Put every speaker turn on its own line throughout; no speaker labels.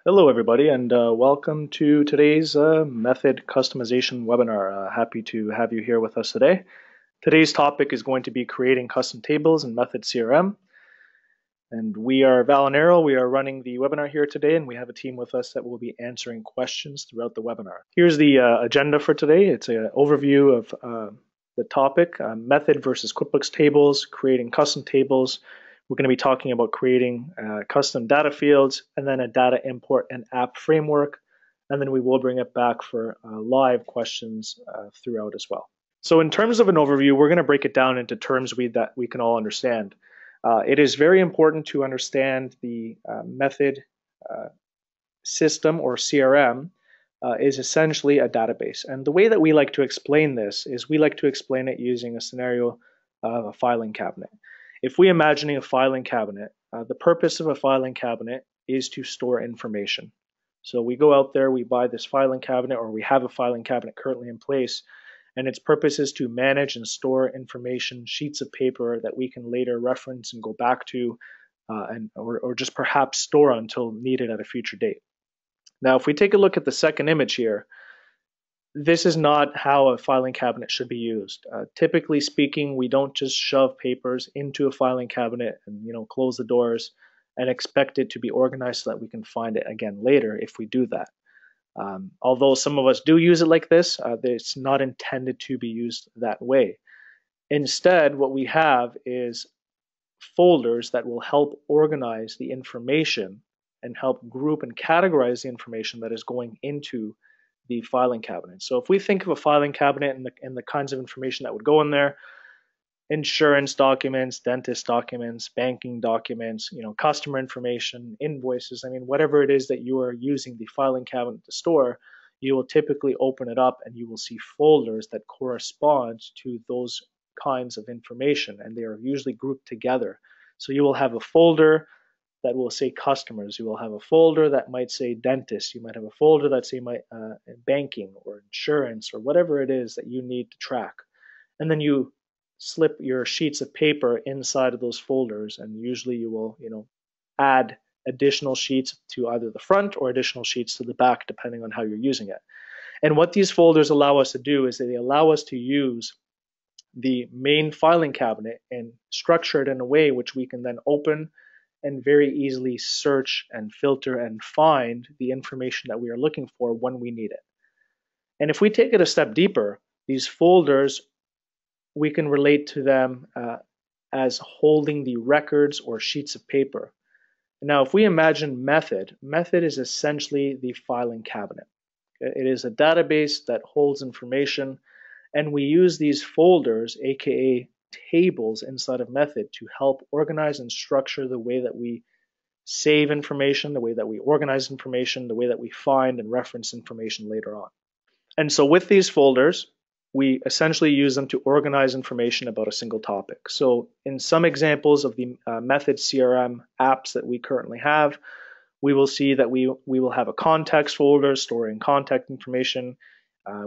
Hello, everybody, and welcome to today's method customization webinar. Happy to have you here with us today. Today's topic is going to be creating custom tables in Method CRM. And we are Val and Errol. We are running the webinar here today, and we have a team with us that will be answering questions throughout the webinar. Here's the agenda for today. It's an overview of the topic, method versus QuickBooks tables, creating custom tables. We're going to be talking about creating custom data fields and then a data import and app framework. And then we will bring it back for live questions throughout as well. So in terms of an overview, we're going to break it down into terms that we can all understand. It is very important to understand the method system, or CRM, is essentially a database. And the way that we like to explain this is we like to explain it using a scenario of a filing cabinet. If we imagining a filing cabinet, the purpose of a filing cabinet is to store information. So we go out there, we buy this filing cabinet, or we have a filing cabinet currently in place, and its purpose is to manage and store information, sheets of paper that we can later reference and go back to, or just perhaps store until needed at a future date. Now, if we take a look at the second image here, this is not how a filing cabinet should be used. Typically speaking, we don't just shove papers into a filing cabinet and close the doors and expect it to be organized so that we can find it again later if we do that. Although some of us do use it like this, it's not intended to be used that way. Instead, what we have is folders that will help organize the information and help group and categorize the information that is going into the filing cabinet. So if we think of a filing cabinet and the kinds of information that would go in there: insurance documents, dentist documents, banking documents, customer information, invoices. I mean, whatever it is that you are using the filing cabinet to store, you will typically open it up and you will see folders that correspond to those kinds of information, and they are usually grouped together. So you will have a folder that will say customers. You will have a folder that might say dentist. You might have a folder that say banking or insurance or whatever it is that you need to track. And then you slip your sheets of paper inside of those folders, and usually you will add additional sheets to either the front or additional sheets to the back, depending on how you're using it. And what these folders allow us to do is they allow us to use the main filing cabinet and structure it in a way which we can then open and very easily search and filter and find the information that we are looking for when we need it. And if we take it a step deeper, these folders, we can relate to them as holding the records or sheets of paper. Now, if we imagine method is essentially the filing cabinet. It is a database that holds information, and we use these folders, aka tables, inside of method to help organize and structure the way that we save information, the way that we organize information, the way that we find and reference information later on. And so with these folders, we essentially use them to organize information about a single topic. So in some examples of the Method CRM apps that we currently have, we will see that we will have a context folder storing contact information.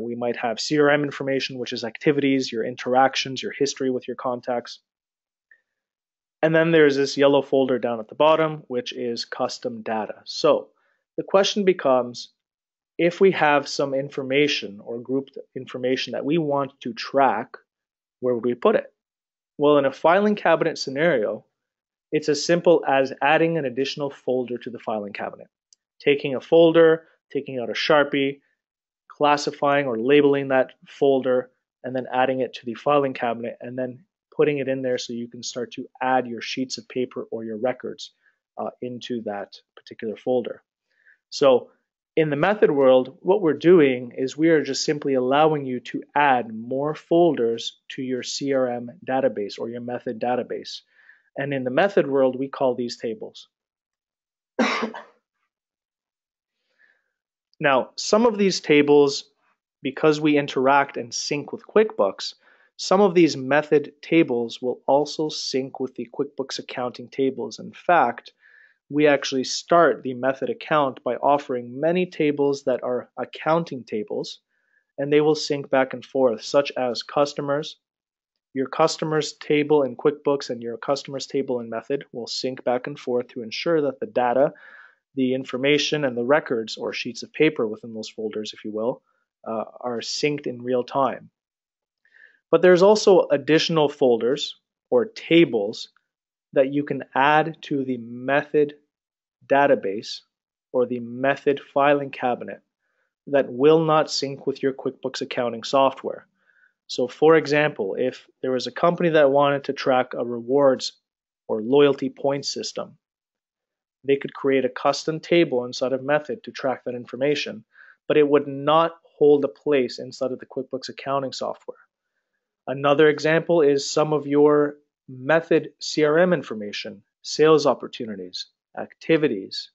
We might have CRM information, which is activities, your interactions, your history with your contacts. And then there's this yellow folder down at the bottom, which is custom data. So the question becomes, if we have some information or grouped information that we want to track, where would we put it? Well, in a filing cabinet scenario, it's as simple as adding an additional folder to the filing cabinet. Taking a folder, taking out a Sharpie, classifying or labeling that folder, and then adding it to the filing cabinet, and then putting it in there so you can start to add your sheets of paper or your records into that particular folder. So in the method world, what we're doing is we are just simply allowing you to add more folders to your CRM database or your method database. And in the method world, we call these tables. Now, some of these tables, because we interact and sync with QuickBooks, some of these method tables will also sync with the QuickBooks accounting tables. In fact, we actually start the method account by offering many tables that are accounting tables, and they will sync back and forth, such as customers. Your customers table in QuickBooks and your customers table in method will sync back and forth to ensure that the data the information and the records or sheets of paper within those folders, if you will, are synced in real time. But there's also additional folders or tables that you can add to the method database or the method filing cabinet that will not sync with your QuickBooks accounting software. So for example, if there was a company that wanted to track a rewards or loyalty points system, they could create a custom table inside of Method to track that information, but it would not hold a place inside of the QuickBooks accounting software. Another example is some of your Method CRM information, sales opportunities, activities,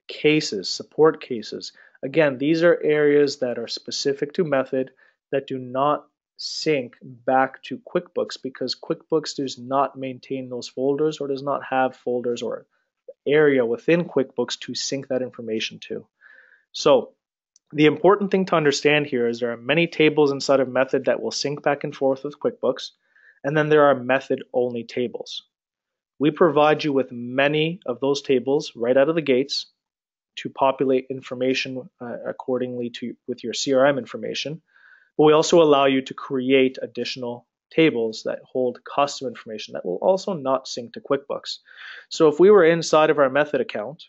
cases, support cases. Again, these are areas that are specific to Method that do not sync back to QuickBooks because QuickBooks does not maintain those folders or does not have folders or area within QuickBooks to sync that information to. So the important thing to understand here is there are many tables inside of Method that will sync back and forth with QuickBooks, and then there are Method-only tables. We provide you with many of those tables right out of the gates to populate information accordingly to with your CRM information, but we also allow you to create additional tables that hold custom information that will also not sync to QuickBooks. So if we were inside of our Method account,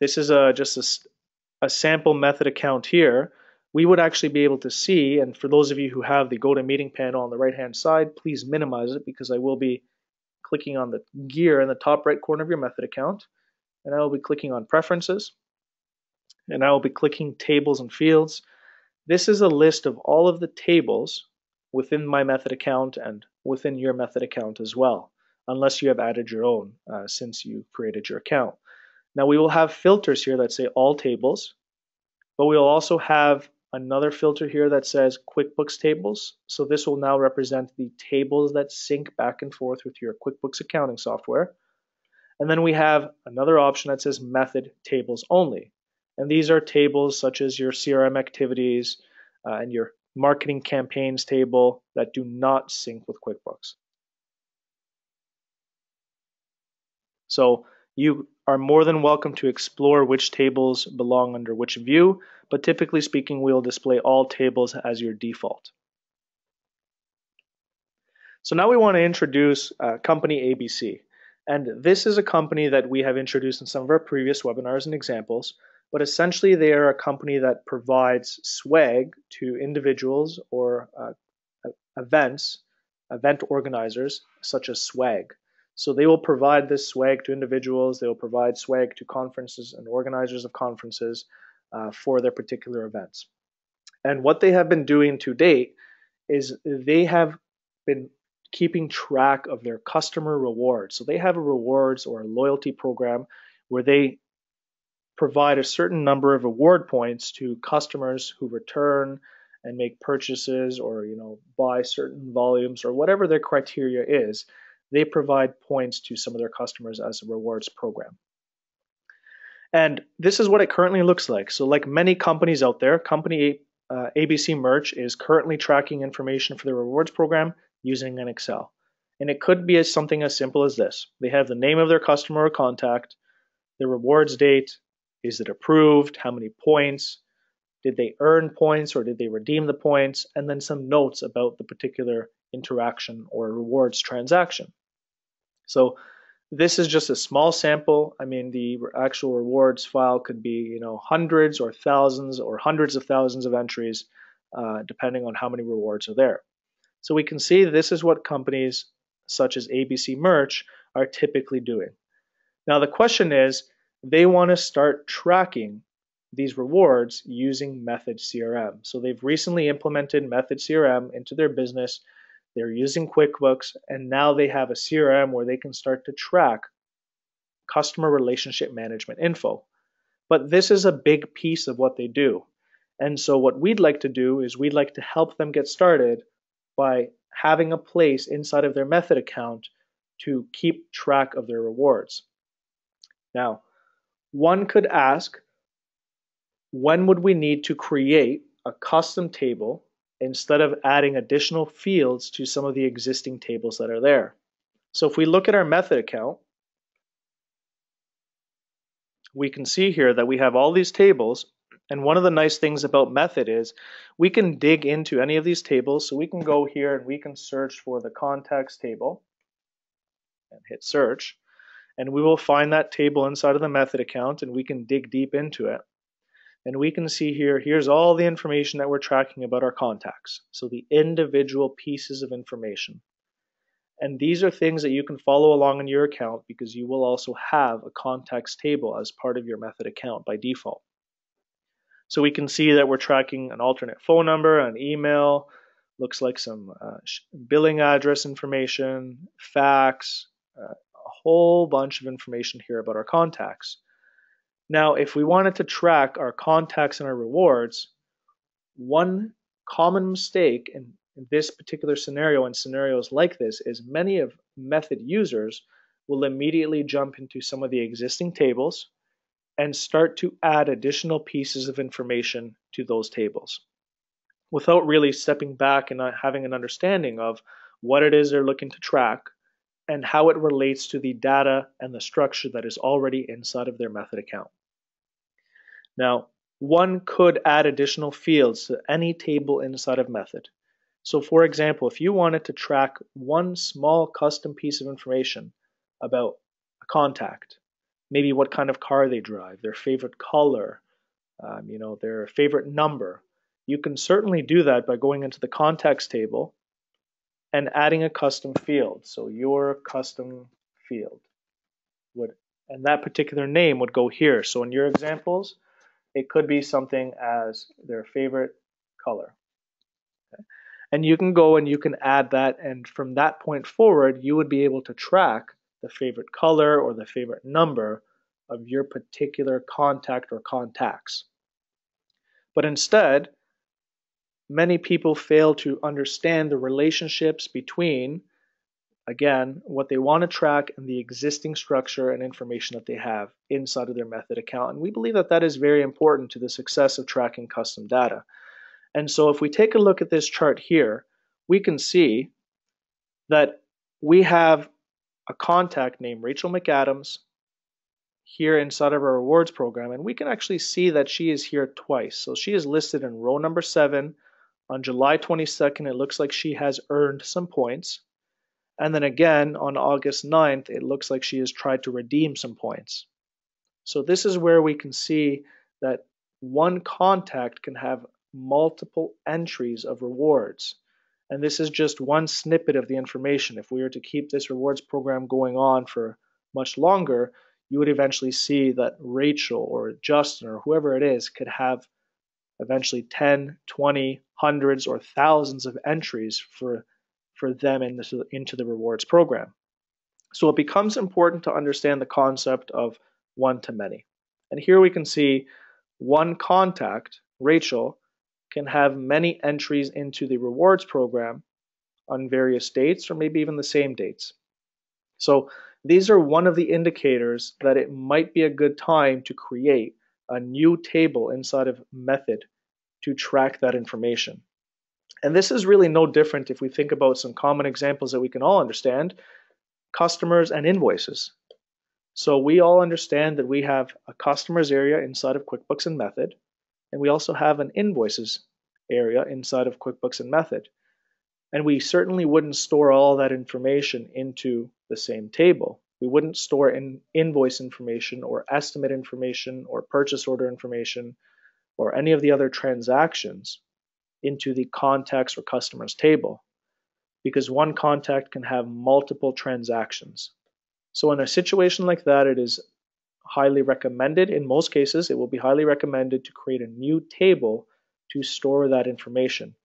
this is just a sample Method account here, we would actually be able to see, and for those of you who have the Go to Meeting panel on the right-hand side, please minimize it because I will be clicking on the gear in the top right corner of your Method account, and I will be clicking on Preferences, and I will be clicking Tables and Fields. This is a list of all of the tables within my Method account and within your Method account as well, unless you have added your own since you created your account. Now we will have filters here that say all tables, but we will also have another filter here that says QuickBooks tables. So this will now represent the tables that sync back and forth with your QuickBooks accounting software. And then we have another option that says Method tables only. And these are tables such as your CRM activities and your marketing campaigns table that do not sync with QuickBooks. So you are more than welcome to explore which tables belong under which view, but typically speaking, we'll display all tables as your default. So now we want to introduce company ABC. And this is a company that we have introduced in some of our previous webinars and examples, but essentially they are a company that provides swag to individuals or event organizers such as swag. So they will provide this swag to individuals, they will provide swag to conferences and organizers of conferences for their particular events. And what they have been doing to date is they have been keeping track of their customer rewards. So they have a rewards or a loyalty program where they provide a certain number of reward points to customers who return and make purchases or buy certain volumes or whatever their criteria is. They provide points to some of their customers as a rewards program. And this is what it currently looks like. So like many companies out there, company ABC Merch is currently tracking information for the rewards program using an Excel. And it could be something as simple as this. They have the name of their customer or contact, the rewards date, is it approved, how many points, did they earn points or did they redeem the points, and then some notes about the particular interaction or rewards transaction. So this is just a small sample. I mean, the actual rewards file could be, hundreds or thousands or hundreds of thousands of entries, depending on how many rewards are there. So we can see this is what companies such as ABC Merch are typically doing. Now the question is, they want to start tracking these rewards using Method CRM. So they've recently implemented Method CRM into their business. They're using QuickBooks, and now they have a CRM where they can start to track customer relationship management info. But this is a big piece of what they do. And so what we'd like to do is we'd like to help them get started by having a place inside of their Method account to keep track of their rewards. Now, one could ask, when would we need to create a custom table instead of adding additional fields to some of the existing tables that are there? So if we look at our Method account, we can see here that we have all these tables. And one of the nice things about method is we can dig into any of these tables. So we can go here and we can search for the contacts table and hit search. And we will find that table inside of the method account and we can dig deep into it. And we can see here, here's all the information that we're tracking about our contacts. So the individual pieces of information. And these are things that you can follow along in your account because you will also have a contacts table as part of your method account by default. So we can see that we're tracking an alternate phone number, an email, looks like some billing address information, fax, a whole bunch of information here about our contacts. Now, if we wanted to track our contacts and our rewards, one common mistake in this particular scenario and scenarios like this is many of method users will immediately jump into some of the existing tables and start to add additional pieces of information to those tables without really stepping back and having an understanding of what it is they're looking to track and how it relates to the data and the structure that is already inside of their method account. Now, one could add additional fields to any table inside of method. So for example, if you wanted to track one small custom piece of information about a contact, maybe what kind of car they drive, their favorite color, their favorite number, you can certainly do that by going into the contacts table and adding a custom field. So your custom field and that particular name would go here. So in your examples, it could be something as their favorite color. Okay? And you can go and you can add that, and from that point forward, you would be able to track the favorite color or the favorite number of your particular contact or contacts. But instead, many people fail to understand the relationships between, again, what they want to track and the existing structure and information that they have inside of their method account. And we believe that that is very important to the success of tracking custom data. And so if we take a look at this chart here, we can see that we have a contact named Rachel McAdams here inside of our rewards program, and we can actually see that she is here twice. So she is listed in row number 7 on July 22nd. It looks like she has earned some points. And then again on August 9th, it looks like she has tried to redeem some points. So this is where we can see that one contact can have multiple entries of rewards. And this is just one snippet of the information. If we were to keep this rewards program going on for much longer, you would eventually see that Rachel or Justin or whoever it is could have eventually 10, 20, hundreds, or thousands of entries for them into the rewards program. So it becomes important to understand the concept of one-to-many. And here we can see one contact, Rachel, can have many entries into the rewards program on various dates or maybe even the same dates. So these are one of the indicators that it might be a good time to create a new table inside of method to track that information. And this is really no different if we think about some common examples that we can all understand, customers and invoices. So we all understand that we have a customers area inside of QuickBooks and Method, and we also have an invoices area inside of QuickBooks and Method. And we certainly wouldn't store all that information into the same table. We wouldn't store invoice information or estimate information or purchase order information or any of the other transactions into the contacts or customers table, because one contact can have multiple transactions. So in a situation like that, it is highly recommended, in most cases, it will be highly recommended to create a new table to store that information.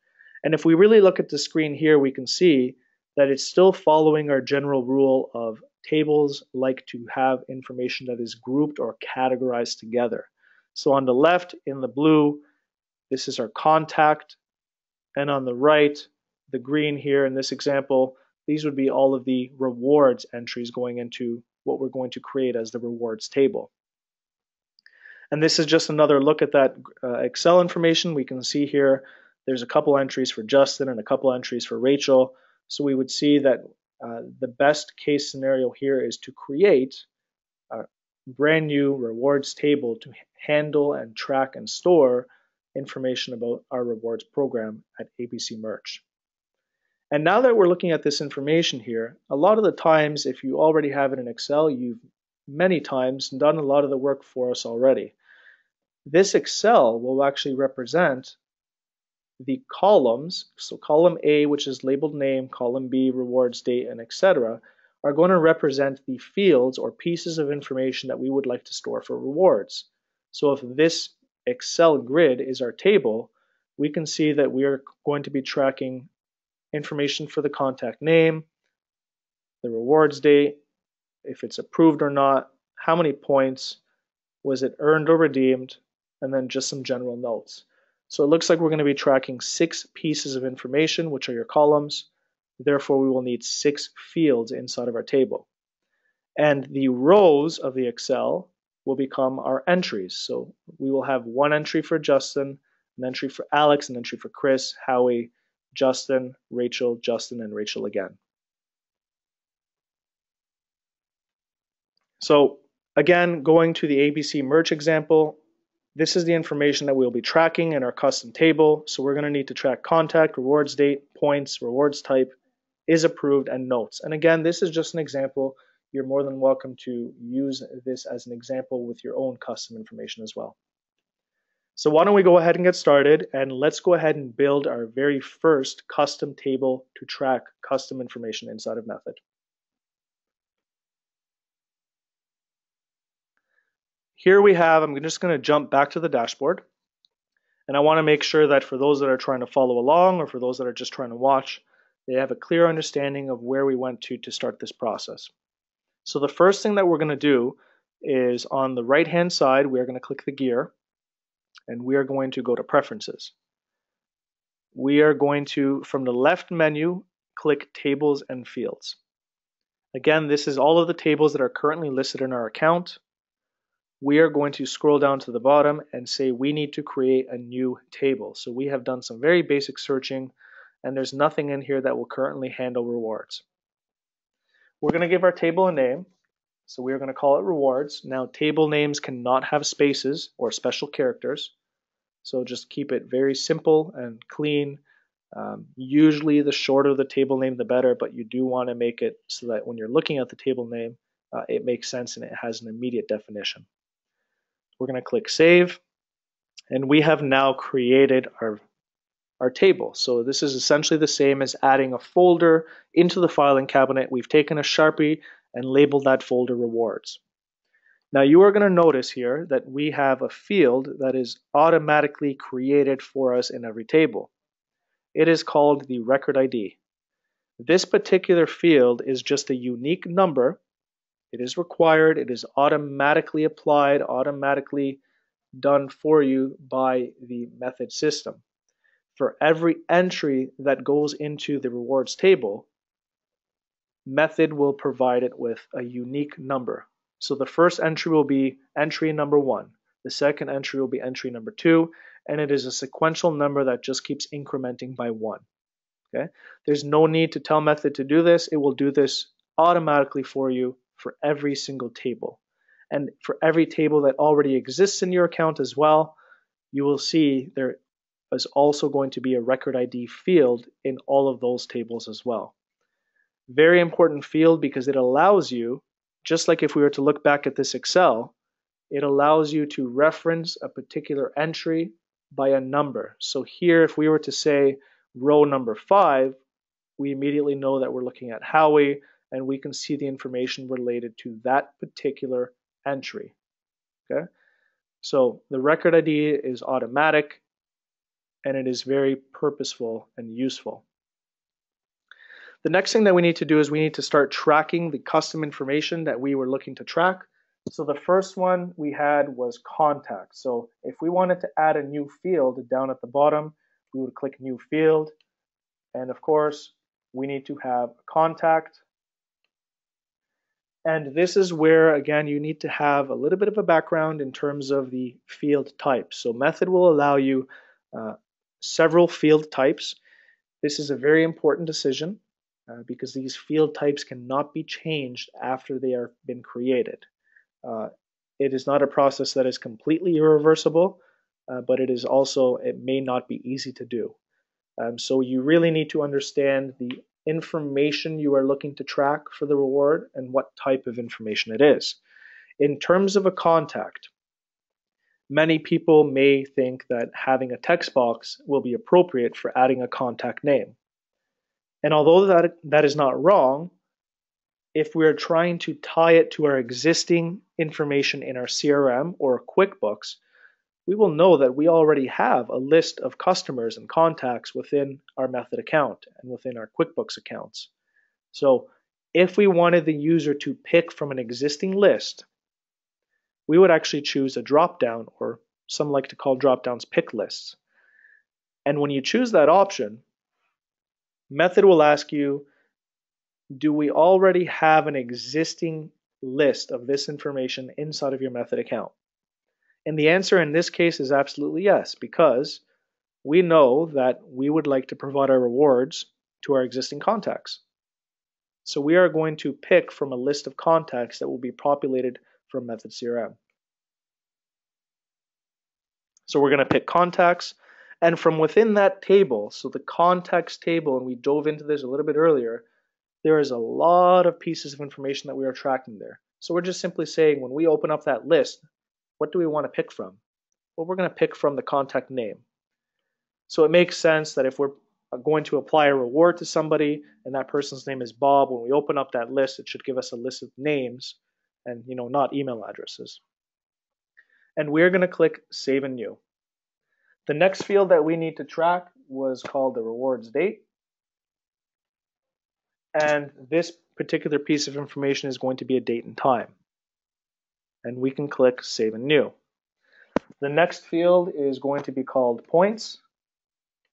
And if we really look at the screen here, we can see that it's still following our general rule of tables like to have information that is grouped or categorized together. So on the left, in the blue, this is our contact. And on the right, the green here in this example, these would be all of the rewards entries going into what we're going to create as the rewards table. And this is just another look at that Excel information. We can see here there's a couple entries for Justin and a couple entries for Rachel. So we would see that the best case scenario here is to create brand new rewards table to handle and track and store information about our rewards program at ABC Merch. And now that we're looking at this information here, a lot of the times, if you already have it in Excel, you've many times done a lot of the work for us already. This Excel will actually represent the columns. So column A, which is labeled name, column B, rewards date, and etc., are going to represent the fields or pieces of information that we would like to store for rewards. So if this Excel grid is our table, we can see that we are going to be tracking information for the contact name, the rewards date, if it's approved or not, how many points, was it earned or redeemed, and then just some general notes. So it looks like we're going to be tracking 6 pieces of information, which are your columns. Therefore, we will need 6 fields inside of our table. And the rows of the Excel will become our entries. So we will have one entry for Justin, an entry for Alex, an entry for Chris, Howie, Justin, and Rachel again. So again, going to the ABC Merch example, this is the information that we'll be tracking in our custom table. So we're going to need to track contact, rewards date, points, rewards type, is approved, and notes. And again, this is just an example. You're more than welcome to use this as an example with your own custom information as well. So why don't we go ahead and get started, and let's go ahead and build our very first custom table to track custom information inside of Method. Here we have, I'm just going to jump back to the dashboard, and I want to make sure that for those that are trying to follow along or for those that are just trying to watch, they have a clear understanding of where we went to start this process. So the first thing that we're going to do is on the right hand side, we are going to click the gear and we are going to go to Preferences. We are going to, from the left menu, click Tables and Fields. Again, this is all of the tables that are currently listed in our account. We are going to scroll down to the bottom and say we need to create a new table. So we have done some very basic searching and there's nothing in here that will currently handle rewards. We're going to give our table a name. So we are going to call it rewards. Now table names cannot have spaces or special characters. So just keep it very simple and clean. Usually the shorter the table name, the better, but you do want to make it so that when you're looking at the table name, it makes sense and it has an immediate definition. We're going to click Save, and we have now created our table. So this is essentially the same as adding a folder into the filing cabinet. We've taken a Sharpie and labeled that folder Rewards. Now you are going to notice here that we have a field that is automatically created for us in every table. It is called the record ID. This particular field is just a unique number. It is required. It is automatically applied, automatically done for you by the method system. For every entry that goes into the rewards table, method will provide it with a unique number. So the first entry will be entry number 1. The second entry will be entry number 2, and it is a sequential number that just keeps incrementing by 1. Okay? There's no need to tell method to do this. It will do this automatically for you for every single table. And for every table that already exists in your account as well, you will see there is also going to be a record ID field in all of those tables as well. Very important field because it allows you, just like if we were to look back at this Excel, it allows you to reference a particular entry by a number. So here, if we were to say row number 5, we immediately know that we're looking at Howie, and we can see the information related to that particular entry. Okay? So the record ID is automatic, and it is very purposeful and useful. The next thing that we need to do is we need to start tracking the custom information that we were looking to track. So the first one we had was contact. So if we wanted to add a new field down at the bottom, we would click New Field. And of course, we need to have contact. And this is where, again, you need to have a little bit of a background in terms of the field types. So Method will allow you several field types. This is a very important decision because these field types cannot be changed after they are been created. It is not a process that is completely irreversible, but it may not be easy to do. So you really need to understand the information you are looking to track for the reward and what type of information it is. In terms of a contact, many people may think that having a text box will be appropriate for adding a contact name. And although that is not wrong, if we're trying to tie it to our existing information in our CRM or QuickBooks, we will know that we already have a list of customers and contacts within our Method account and within our QuickBooks accounts. So if we wanted the user to pick from an existing list, we would actually choose a drop-down, or some like to call drop-downs pick lists. And when you choose that option, Method will ask you, do we already have an existing list of this information inside of your Method account? And the answer in this case is absolutely yes, because we know that we would like to provide our rewards to our existing contacts. So we are going to pick from a list of contacts that will be populated from Method CRM. So we're going to pick contacts, and from within that table, so the contacts table, and we dove into this a little bit earlier, there is a lot of pieces of information that we are tracking there. So we're just simply saying when we open up that list, what do we want to pick from? Well, we're going to pick from the contact name. So it makes sense that if we're going to apply a reward to somebody and that person's name is Bob, when we open up that list, it should give us a list of names and not email addresses. And we're going to click Save and New. The next field that we need to track was called the rewards date. And this particular piece of information is going to be a date and time. And we can click Save and New. The next field is going to be called points.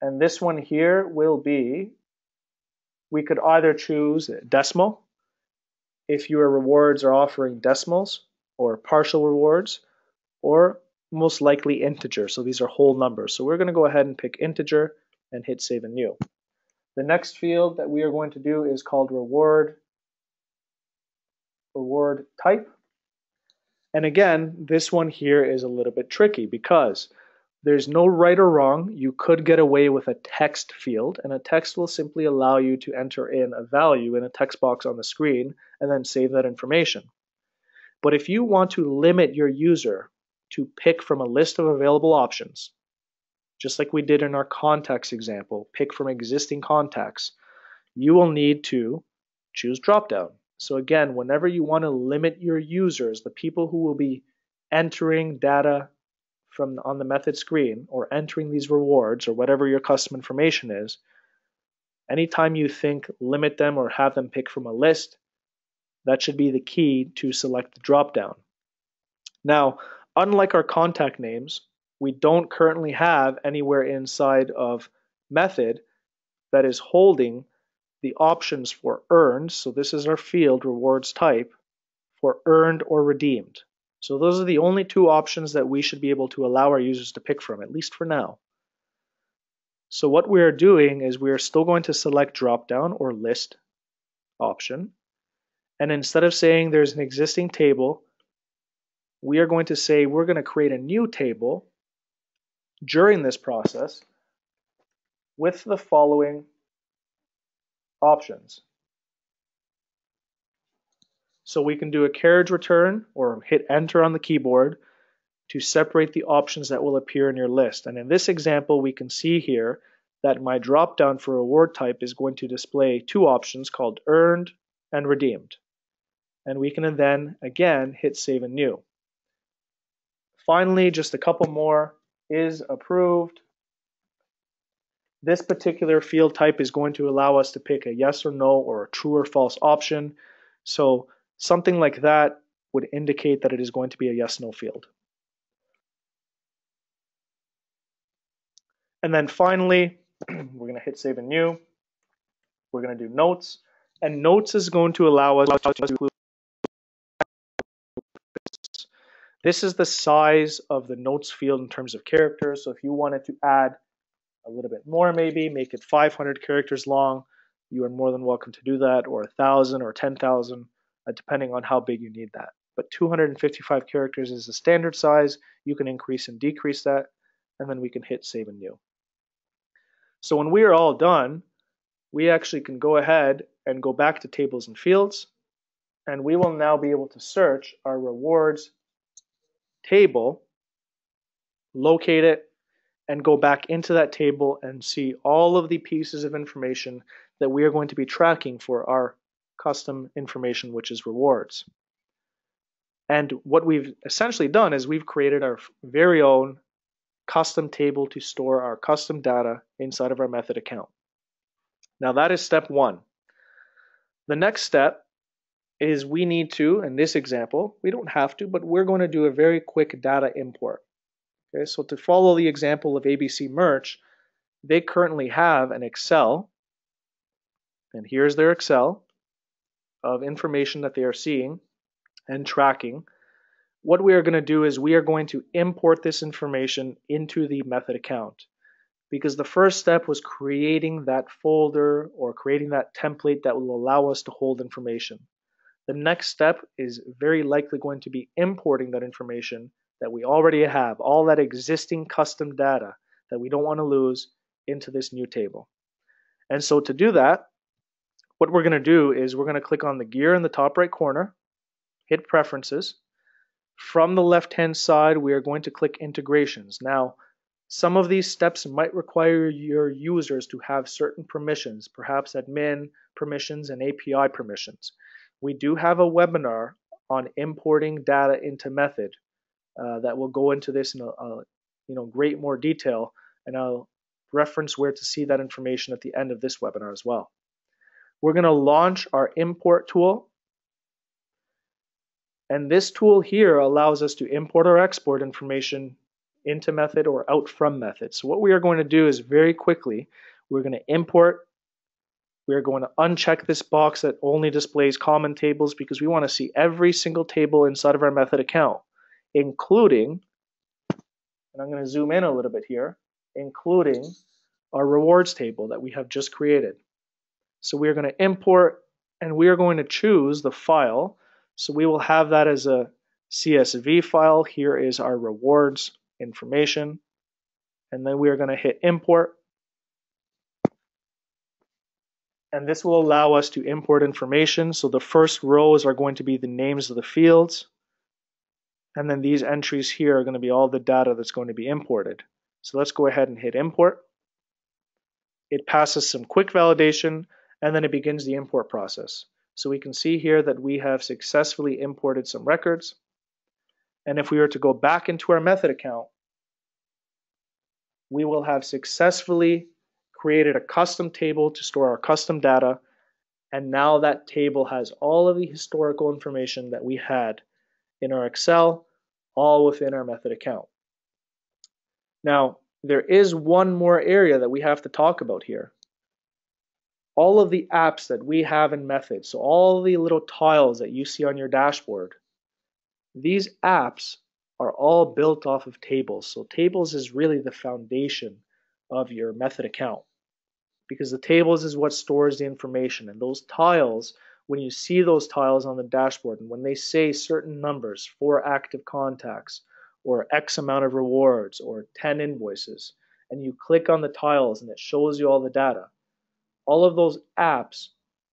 And this one here will be, we could either choose decimal, if your rewards are offering decimals or partial rewards, or most likely integer. So these are whole numbers. So we're going to go ahead and pick integer and hit Save and New. The next field that we are going to do is called reward type. And again, this one here is a little bit tricky because there's no right or wrong. You could get away with a text field, and a text will simply allow you to enter in a value in a text box on the screen and then save that information. But if you want to limit your user to pick from a list of available options, just like we did in our contacts example, pick from existing contacts, you will need to choose dropdown. So again, whenever you want to limit your users, the people who will be entering data on the Method screen or entering these rewards or whatever your custom information is, anytime you think limit them or have them pick from a list, that should be the key to select the dropdown. Now, unlike our contact names, we don't currently have anywhere inside of Method that is holding the options for earned. So this is our field rewards type for earned or redeemed. So those are the only two options that we should be able to allow our users to pick from, at least for now. So what we are doing is we are still going to select dropdown or list option. And instead of saying there's an existing table, we are going to say we're going to create a new table during this process with the following options. So we can do a carriage return or hit enter on the keyboard to separate the options that will appear in your list. And in this example, we can see here that my drop-down for reward type is going to display two options called earned and redeemed. And we can then again hit Save and New. Finally, just a couple more, is approved. This particular field type is going to allow us to pick a yes or no or a true or false option. So something like that would indicate that it is going to be a yes/no field. And then finally, we're going to hit Save and New. We're going to do notes. And notes is going to allow us to include. This is the size of the notes field in terms of characters. So if you wanted to add a little bit more, maybe make it 500 characters long, you are more than welcome to do that, or 1,000 or 10,000, depending on how big you need that. but 255 characters is the standard size. You can increase and decrease that, and then we can hit Save and New. So when we are all done, we actually can go ahead and go back to Tables and Fields, and we will now be able to search our rewards table, locate it, and go back into that table and see all of the pieces of information that we are going to be tracking for our custom information, which is rewards. And what we've essentially done is we've created our very own custom table to store our custom data inside of our method account. Now that is step one. The next step is we need to, in this example, we don't have to, but we're going to do a very quick data import. Okay, so to follow the example of ABC Merch, they currently have an Excel, and here's their Excel of information that they are seeing and tracking. What we are going to do is we are going to import this information into the method account, because the first step was creating that folder or creating that template that will allow us to hold information. The next step is very likely going to be importing that information that we already have, all that existing custom data that we don't want to lose, into this new table. And so to do that, what we're going to do is we're going to click on the gear in the top right corner, hit Preferences. From the left-hand side, we are going to click Integrations. Now, some of these steps might require your users to have certain permissions, perhaps admin permissions and API permissions. We do have a webinar on importing data into Method that will go into this in great more detail, and I'll reference where to see that information at the end of this webinar as well. We're going to launch our import tool, and this tool here allows us to import or export information into Method or out from Method. So what we are going to do is very quickly, we're going to import. We are going to uncheck this box that only displays common tables, because we want to see every single table inside of our Method account, including, and I'm going to zoom in a little bit here, including our rewards table that we have just created. So we are going to import, and we are going to choose the file. So we will have that as a CSV file. Here is our rewards information, and then we are going to hit import. And this will allow us to import information. So the first rows are going to be the names of the fields. And then these entries here are going to be all the data that's going to be imported. So let's go ahead and hit import. It passes some quick validation, and then it begins the import process. So we can see here that we have successfully imported some records. And if we were to go back into our method account, we will have successfully created a custom table to store our custom data, and now that table has all of the historical information that we had in our Excel, all within our method account. Now, there is one more area that we have to talk about here. All of the apps that we have in Method, so all the little tiles that you see on your dashboard, these apps are all built off of tables. So tables is really the foundation of your Method account, because the tables is what stores the information. And those tiles, when you see those tiles on the dashboard, and when they say certain numbers, 4 active contacts, or X amount of rewards, or 10 invoices, and you click on the tiles and it shows you all the data, all of those apps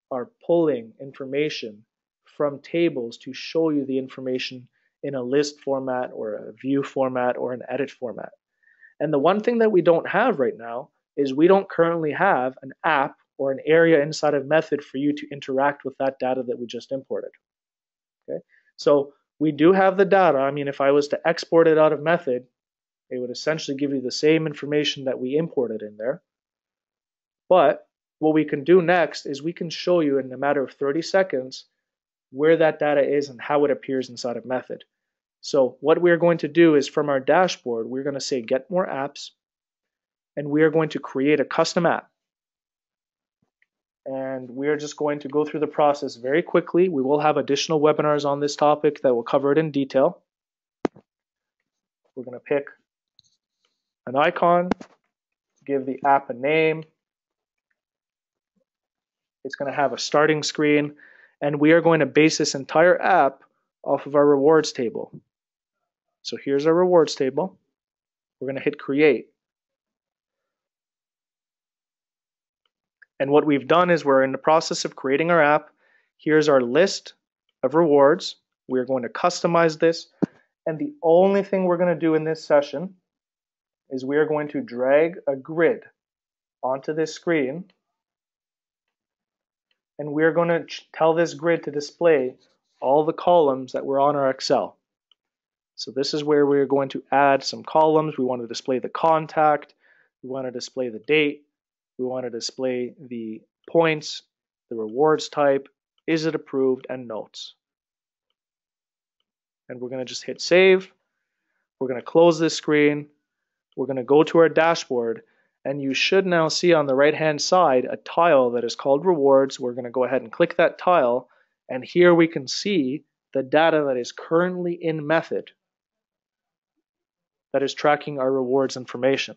are pulling information from tables to show you the information in a list format, or a view format, or an edit format. And the one thing that we don't have right now is we don't currently have an app or an area inside of Method for you to interact with that data that we just imported. Okay, so we do have the data. I mean, if I was to export it out of Method, it would essentially give you the same information that we imported in there. But what we can do next is we can show you in a matter of 30 seconds where that data is and how it appears inside of Method. So what we're going to do is, from our dashboard, we're going to say get more apps, and we are going to create a custom app. And we are just going to go through the process very quickly. We will have additional webinars on this topic that will cover it in detail. We're going to pick an icon, give the app a name. It's going to have a starting screen, and we are going to base this entire app off of our rewards table. So here's our rewards table. We're going to hit create. And what we've done is we're in the process of creating our app. Here's our list of rewards. We're going to customize this. And the only thing we're going to do in this session is we are going to drag a grid onto this screen. And we're going to tell this grid to display all the columns that were on our Excel. So this is where we're going to add some columns. We want to display the contact. We want to display the date. We want to display the points, the rewards type, is it approved, and notes. And we're going to just hit save. We're going to close this screen. We're going to go to our dashboard, and you should now see on the right-hand side a tile that is called rewards. We're going to go ahead and click that tile, and here we can see the data that is currently in Method that is tracking our rewards information.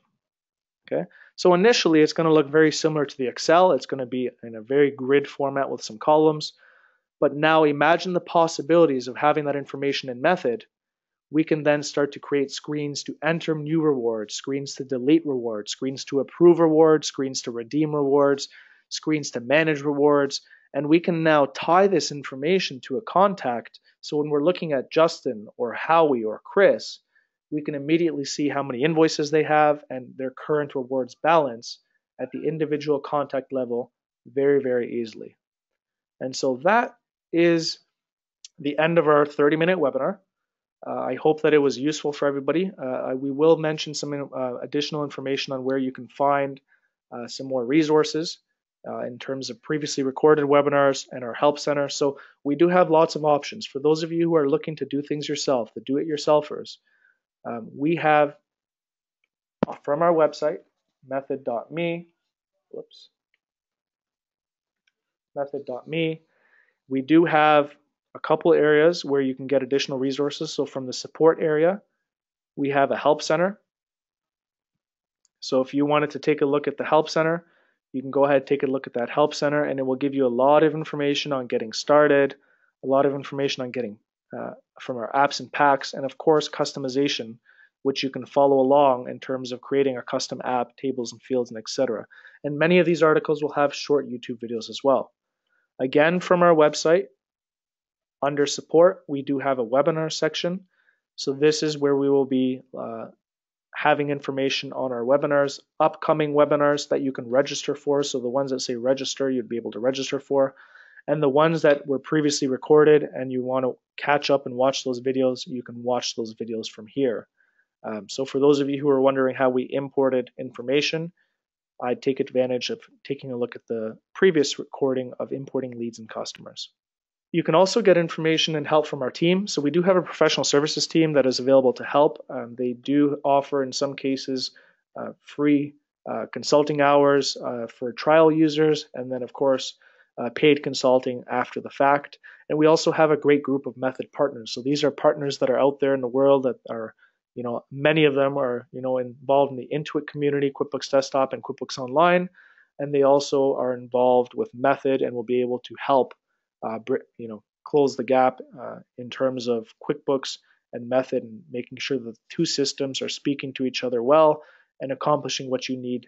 Okay, so initially it's going to look very similar to the Excel. It's going to be in a very grid format with some columns. But now imagine the possibilities of having that information in Method. We can then start to create screens to enter new rewards, screens to delete rewards, screens to approve rewards, screens to redeem rewards, screens to manage rewards. And we can now tie this information to a contact. So when we're looking at Justin or Howie or Chris, we can immediately see how many invoices they have and their current rewards balance at the individual contact level very, very easily. And so that is the end of our 30-minute webinar. I hope that it was useful for everybody. We will mention some additional information on where you can find some more resources in terms of previously recorded webinars and our help center. So we do have lots of options. For those of you who are looking to do things yourself, the do-it-yourselfers, we have from our website, method.me, method.me, we do have a couple areas where you can get additional resources. So from the support area, we have a help center. So if you wanted to take a look at the help center, you can go ahead and take a look at that help center, and it will give you a lot of information on getting started, a lot of information on getting from our apps and packs, and of course customization, which you can follow along in terms of creating a custom app, tables and fields, and etc. And many of these articles will have short YouTube videos as well. Again, from our website, under support, we do have a webinar section. So this is where we will be having information on our webinars, upcoming webinars that you can register for. So the ones that say register, you'd be able to register for. And the ones that were previously recorded and you want to catch up and watch those videos, you can watch those videos from here. So for those of you who are wondering how we imported information, I'd take advantage of taking a look at the previous recording of importing leads and customers. You can also get information and help from our team. So we do have a professional services team that is available to help. They do offer, in some cases, free consulting hours for trial users, and then, of course, paid consulting after the fact. And we also have a great group of Method partners. So these are partners that are out there in the world that are, many of them are, involved in the Intuit community, QuickBooks Desktop and QuickBooks Online, and they also are involved with Method and will be able to help close the gap in terms of QuickBooks and Method, and making sure that the two systems are speaking to each other well and accomplishing what you need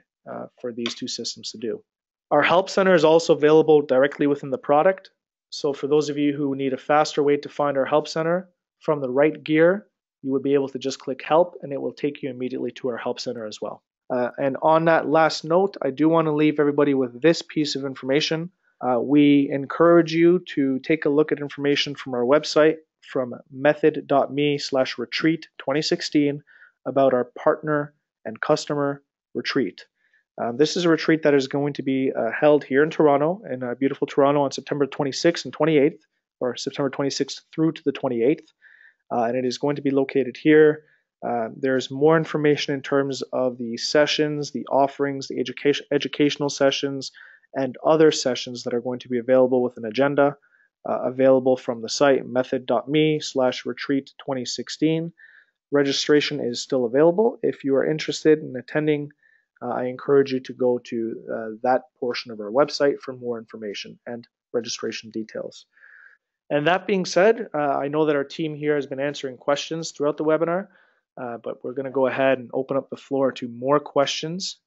for these two systems to do. Our Help Center is also available directly within the product. So for those of you who need a faster way to find our Help Center, from the right gear, you would be able to just click Help and it will take you immediately to our Help Center as well. And on that last note, I do want to leave everybody with this piece of information. We encourage you to take a look at information from our website, from method.me/retreat 2016, about our partner and customer retreat. This is a retreat that is going to be held here in Toronto, in beautiful Toronto, on September 26th and 28th, or September 26th through to the 28th. And it is going to be located here. There's more information in terms of the sessions, the offerings, the educational sessions, and other sessions that are going to be available with an agenda available from the site method.me/retreat 2016. Registration is still available. If you are interested in attending, I encourage you to go to that portion of our website for more information and registration details. And that being said, I know that our team here has been answering questions throughout the webinar, but we're going to go ahead and open up the floor to more questions